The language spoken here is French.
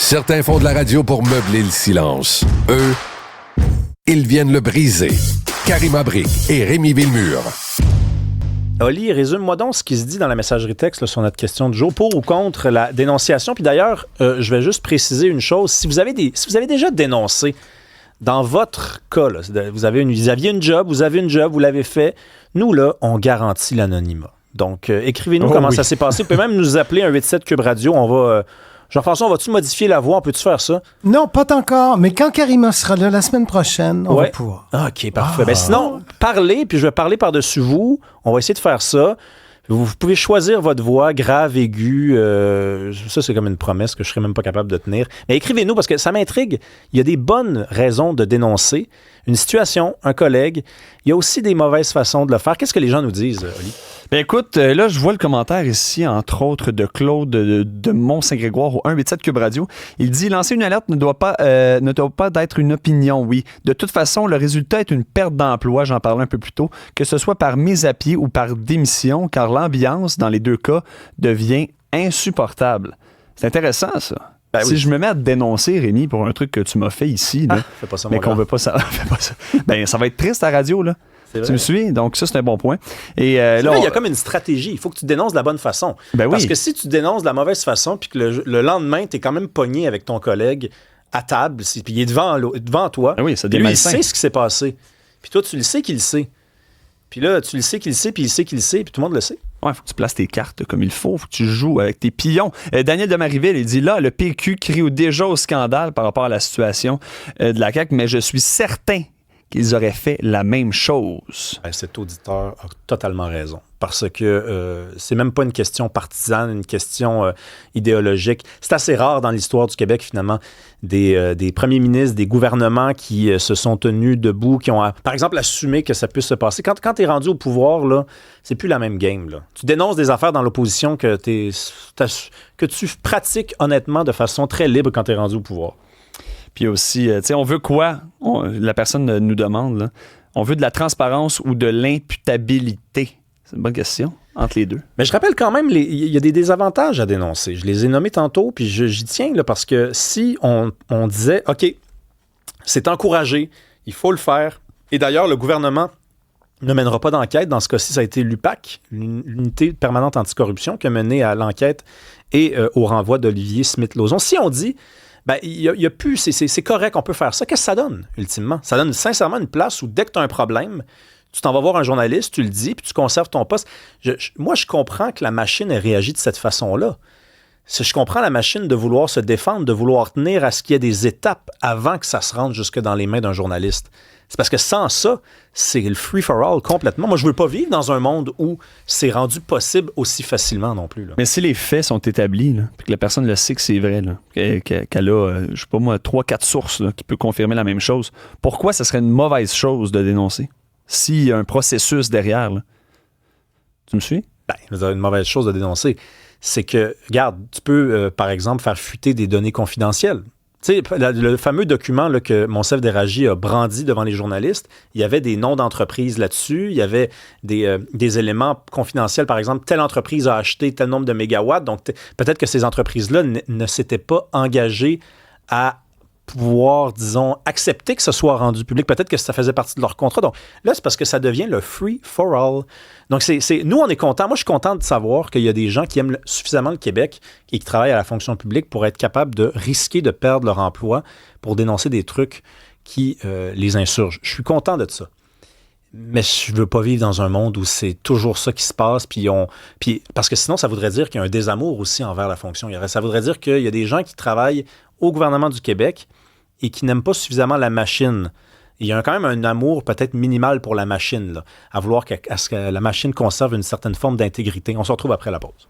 Certains font de la radio pour meubler le silence. Eux, ils viennent le briser. Karima Brick et Rémi Villemure. Oli, résume-moi donc ce qui se dit dans la messagerie texte là, sur notre question du jour, pour ou contre la dénonciation. Puis d'ailleurs, je vais juste préciser une chose. Si vous avez déjà dénoncé, dans votre cas, là, vous aviez une job, vous l'avez fait, nous, là, on garantit l'anonymat. Donc, écrivez-nous comment ça s'est passé. Vous pouvez même nous appeler un 87 Cube Radio. On va... Jean-François, vas-tu modifier la voix? On peut-tu faire ça? Non, pas encore. Mais quand Karima sera là la semaine prochaine, on va pouvoir. OK, parfait. Ben, sinon, parlez, puis je vais parler par-dessus vous. On va essayer de faire ça. Vous pouvez choisir votre voix, grave, aiguë. Ça, c'est comme une promesse que je ne serais même pas capable de tenir. Mais écrivez-nous, parce que ça m'intrigue. Il y a des bonnes raisons de dénoncer une situation, un collègue. Il y a aussi des mauvaises façons de le faire. Qu'est-ce que les gens nous disent, Oli? Ben écoute, là, je vois le commentaire ici, entre autres, de Claude de Mont-Saint-Grégoire au 187 Cube Radio. Il dit « Lancer une alerte ne doit pas être une opinion, oui. De toute façon, le résultat est une perte d'emploi, j'en parlais un peu plus tôt, que ce soit par mise à pied ou par démission, car l'ambiance, dans les deux cas, devient insupportable. » C'est intéressant, ça. Ben si je me mets à te dénoncer, Rémi, pour un truc que tu m'as fait ici, là, fais pas ça, mais qu'on veut pas ça, fais pas ça. Ben, ça va être triste à la radio, là. Tu me suis? Donc, ça, c'est un bon point. Et, là, il y a comme une stratégie. Il faut que tu dénonces de la bonne façon. Ben Parce que si tu dénonces de la mauvaise façon, puis que le lendemain, tu es quand même pogné avec ton collègue à table, puis il est devant toi, ben oui, ça puis lui, il sait ce qui s'est passé. Puis toi, tu le sais qu'il le sait. Puis là, tu le sais qu'il le sait, puis il sait qu'il le sait, puis tout le monde le sait. Ouais, il faut que tu places tes cartes comme il faut que tu joues avec tes pions. Daniel de Marieville, il dit là, le PQ crie déjà au scandale par rapport à la situation de la CAQ, mais je suis certain qu'ils auraient fait la même chose. Cet auditeur a totalement raison. Parce que c'est même pas une question partisane, une question idéologique. C'est assez rare dans l'histoire du Québec, finalement, des premiers ministres, des gouvernements qui se sont tenus debout, qui ont, par exemple, assumé que ça puisse se passer. Quand tu es rendu au pouvoir, là, c'est plus la même game. Là. Tu dénonces des affaires dans l'opposition que tu pratiques honnêtement de façon très libre quand tu es rendu au pouvoir. Puis aussi, tu sais, on veut quoi? La personne nous demande, là. On veut de la transparence ou de l'imputabilité? C'est une bonne question, entre les deux. Mais je rappelle quand même, il y a des désavantages à dénoncer. Je les ai nommés tantôt, puis j'y tiens, là, parce que si on disait, OK, c'est encouragé, il faut le faire, et d'ailleurs, le gouvernement ne mènera pas d'enquête. Dans ce cas-ci, ça a été l'UPAC, l'unité permanente anticorruption, qui a mené à l'enquête et au renvoi d'Olivier Smith-Lauzon. Si on dit... Ben, il y a plus, c'est correct, on peut faire ça. Qu'est-ce que ça donne, ultimement? Ça donne sincèrement une place où, dès que tu as un problème, tu t'en vas voir un journaliste, tu le dis, puis tu conserves ton poste. Moi, je comprends que la machine ait réagi de cette façon-là. Je comprends la machine de vouloir se défendre, de vouloir tenir à ce qu'il y ait des étapes avant que ça se rende jusque dans les mains d'un journaliste. C'est parce que sans ça, c'est le free-for-all complètement. Moi, je ne veux pas vivre dans un monde où c'est rendu possible aussi facilement non plus. Là. Mais si les faits sont établis, là, puis que la personne le sait que c'est vrai, là, qu'elle a, je sais pas moi, 3-4 sources là, qui peuvent confirmer la même chose, pourquoi ce serait une mauvaise chose de dénoncer? S'il y a un processus derrière, là. Tu me suis? Ben, une mauvaise chose de dénoncer, c'est que, regarde, tu peux, par exemple, faire fuiter des données confidentielles. Tu sais, le fameux document là, que Monsef Déragi a brandi devant les journalistes, il y avait des noms d'entreprises là-dessus, il y avait des éléments confidentiels, par exemple, telle entreprise a acheté tel nombre de mégawatts, donc peut-être que ces entreprises-là ne s'étaient pas engagées à pouvoir, disons, accepter que ce soit rendu public. Peut-être que ça faisait partie de leur contrat. Donc là, c'est parce que ça devient le free for all. Donc, nous, on est contents. Moi, je suis content de savoir qu'il y a des gens qui aiment suffisamment le Québec et qui travaillent à la fonction publique pour être capables de risquer de perdre leur emploi pour dénoncer des trucs qui les insurgent. Je suis content de ça. Mais je veux pas vivre dans un monde où c'est toujours ça qui se passe. Puis parce que sinon, ça voudrait dire qu'il y a un désamour aussi envers la fonction. Ça voudrait dire qu'il y a des gens qui travaillent au gouvernement du Québec et qui n'aiment pas suffisamment la machine. Il y a quand même un amour peut-être minimal pour la machine, là, à vouloir à ce que la machine conserve une certaine forme d'intégrité. On se retrouve après la pause.